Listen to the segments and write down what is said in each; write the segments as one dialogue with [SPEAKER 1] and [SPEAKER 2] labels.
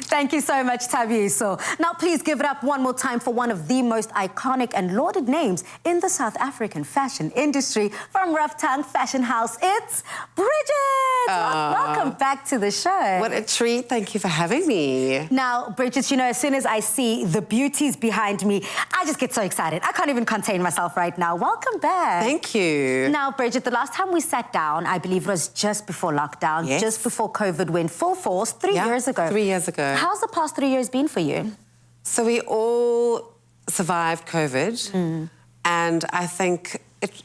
[SPEAKER 1] Thank you so much, Tabiso. Now, please give it up one more time for one of the most iconic and lauded names in the South African fashion industry. From Ruff Tung Fashion House, it's Bridget. Welcome back to the show.
[SPEAKER 2] What a treat. Thank you for having me.
[SPEAKER 1] Now, Bridget, you know, as soon as I see the beauties behind me, I just get so excited. I can't even contain myself right now. Welcome back.
[SPEAKER 2] Thank you.
[SPEAKER 1] Now, Bridget, the last time we sat down, I believe it was just before lockdown, just before COVID went full force, 3 years ago.
[SPEAKER 2] 3 years ago.
[SPEAKER 1] How's the past 3 years been for you?
[SPEAKER 2] So we all survived COVID, and I think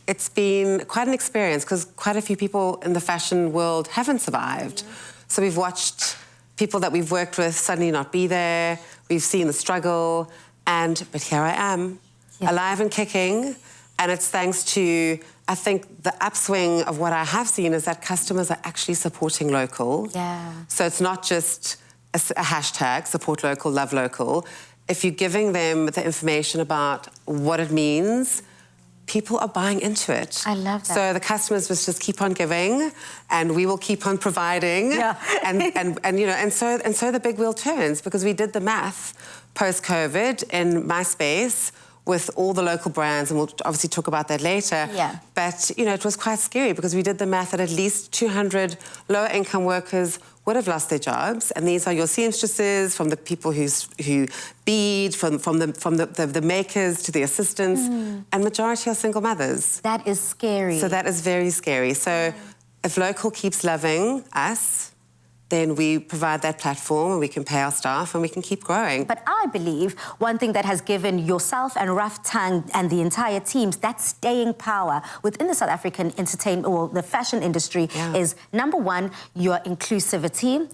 [SPEAKER 2] it's been quite an experience because quite a few people in the fashion world haven't survived. So we've watched people that we've worked with suddenly not be there. We've seen the struggle, but here I am, alive and kicking, and it's thanks to, I think, the upswing of what I have seen is that customers are actually supporting local. So it's not just a hashtag, support local, love local. If you're giving them the information about what it means, people are buying into it.
[SPEAKER 1] I love that.
[SPEAKER 2] So the customers must just keep on giving, and we will keep on providing. And you know, and so the big wheel turns, because we did the math post-COVID in my space with all the local brands, and we'll obviously talk about that later. But, you know, it was quite scary because we did the math that at least 200 lower-income workers would have lost their jobs, and these are your seamstresses, from the people who bead, from the makers to the assistants, and majority are single mothers.
[SPEAKER 1] That is scary.
[SPEAKER 2] So that is very scary. So if local keeps loving us, then we provide that platform and we can pay our staff and we can keep growing.
[SPEAKER 1] But I believe one thing that has given yourself and Ruff Tung and the entire teams that staying power within the South African entertainment or the fashion industry is, number one, your inclusivity,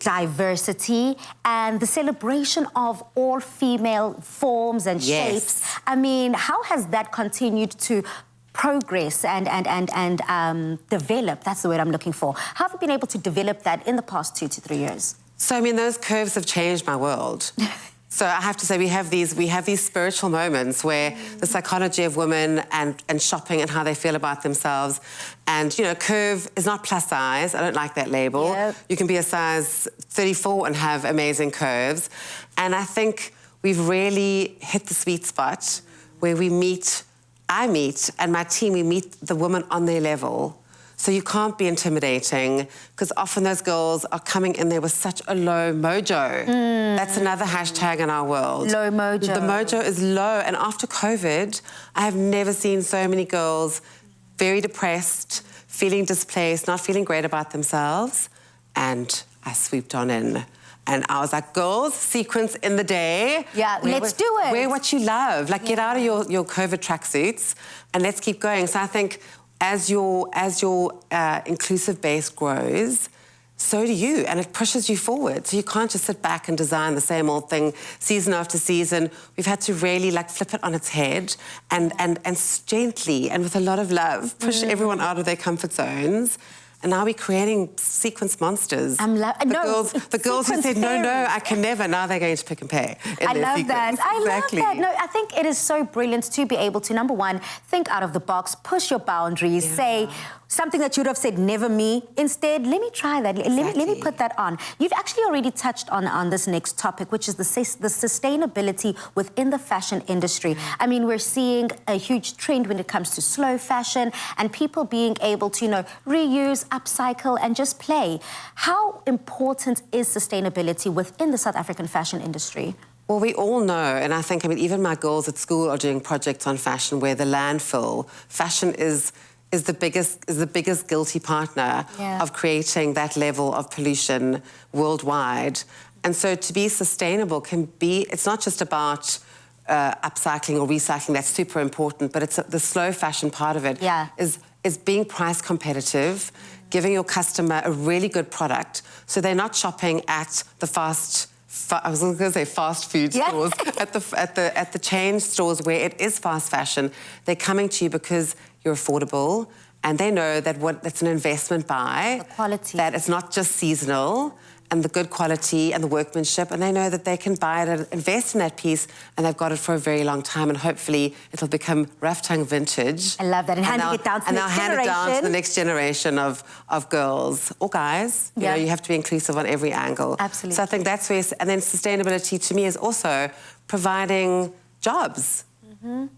[SPEAKER 1] diversity, and the celebration of all female forms and shapes. I mean, how has that continued to progress and develop? That's the word I'm looking for. How have you been able to develop that in the past 2 to 3 years?
[SPEAKER 2] So, I mean, those curves have changed my world. So I have to say we have these spiritual moments where the psychology of women and shopping and how they feel about themselves. And, you know, curve is not plus size. I don't like that label. You can be a size 34 and have amazing curves. And I think we've really hit the sweet spot where I meet, and my team, we meet the woman on their level. So you can't be intimidating, because often those girls are coming in there with such a low mojo. That's another hashtag in our world.
[SPEAKER 1] Low mojo.
[SPEAKER 2] The mojo is low, and after COVID, I have never seen so many girls very depressed, feeling displaced, not feeling great about themselves, and I swooped on in. And I was like, girls, sequence in the day.
[SPEAKER 1] Let's do it.
[SPEAKER 2] Wear what you love. Like, get out of your COVID tracksuits and let's keep going. So I think as your inclusive base grows, so do you, and it pushes you forward. So you can't just sit back and design the same old thing season after season. We've had to really, like, flip it on its head and gently and with a lot of love push everyone out of their comfort zones. And now we're creating sequence monsters. The girls who said, no, I can never, now they're going to Pick and Pay.
[SPEAKER 1] I love that. I love that. No, I think it is so brilliant to be able to, number one, think out of the box, push your boundaries, say something that you would have said, never me. Instead, let me try that. Let me put that on. You've actually already touched on this next topic, which is the sustainability within the fashion industry. I mean, we're seeing a huge trend when it comes to slow fashion and people being able to, you know, reuse, upcycle, and just play. How important is sustainability within the South African fashion industry?
[SPEAKER 2] Well, we all know, and I think, I mean, even my girls at school are doing projects on fashion where the landfill, fashion is the biggest guilty partner of creating that level of pollution worldwide. And so to be sustainable it's not just about upcycling or recycling, that's super important, but it's the slow fashion part of it is being price competitive, giving your customer a really good product so they're not shopping at the I was going to say fast food stores, at the chain stores where it is fast fashion. They're coming to you because you're affordable, and they know that that's an investment buy.
[SPEAKER 1] The quality.
[SPEAKER 2] That it's not just seasonal, the good quality and the workmanship, and they know that they can buy it and invest in that piece, and they've got it for a very long time, and hopefully it'll become Ruff Tung vintage.
[SPEAKER 1] I love that, and handing it down to the next generation.
[SPEAKER 2] And they'll hand it down to the next generation of girls or guys. You know, you have to be inclusive on every angle.
[SPEAKER 1] Absolutely.
[SPEAKER 2] So I think that's where, and then sustainability to me is also providing jobs,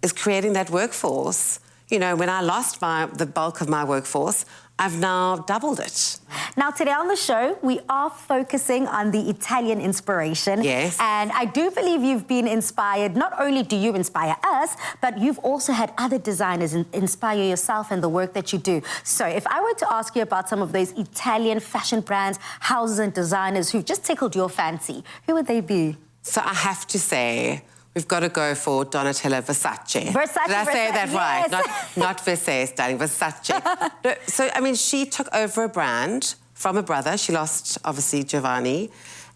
[SPEAKER 2] is creating that workforce. You know, when I lost the bulk of my workforce, I've now doubled it.
[SPEAKER 1] Now, today on the show, we are focusing on the Italian inspiration.
[SPEAKER 2] Yes.
[SPEAKER 1] And I do believe you've been inspired. Not only do you inspire us, but you've also had other designers inspire yourself and the work that you do. So if I were to ask you about some of those Italian fashion brands, houses and designers who've just tickled your fancy, who would they be?
[SPEAKER 2] So I have to say, we've got to go for Donatella Versace.
[SPEAKER 1] Versace.
[SPEAKER 2] Did I say that
[SPEAKER 1] yes.
[SPEAKER 2] right? Not Versace, darling, Versace. No, so, I mean, she took over a brand from a brother. She lost, obviously, Giovanni.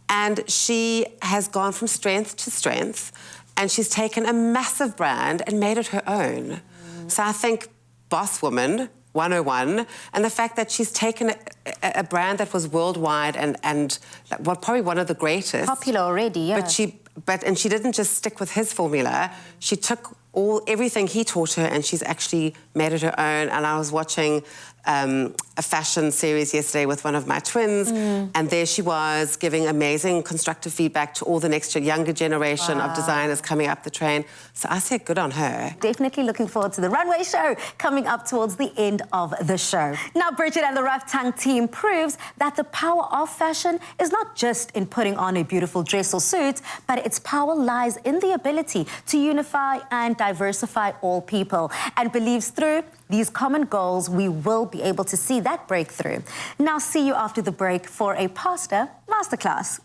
[SPEAKER 2] And she has gone from strength to strength. And she's taken a massive brand and made it her own. So I think Boss Woman 101, and the fact that she's taken a brand that was worldwide and well, probably one of the greatest.
[SPEAKER 1] Popular already, yeah.
[SPEAKER 2] And she didn't just stick with his formula. She took everything he taught her, and she's actually made it her own. And I was watching a fashion series yesterday with one of my twins, and there she was giving amazing constructive feedback to all the next younger generation of designers coming up the train. So I said good on her.
[SPEAKER 1] Definitely looking forward to the runway show coming up towards the end of the show. Now, Bridget and the Ruff Tung team proves that the power of fashion is not just in putting on a beautiful dress or suit, but its power lies in the ability to unify and diversify all people, and believes through these common goals, we will be able to see that breakthrough. Now, see you after the break for a pasta masterclass.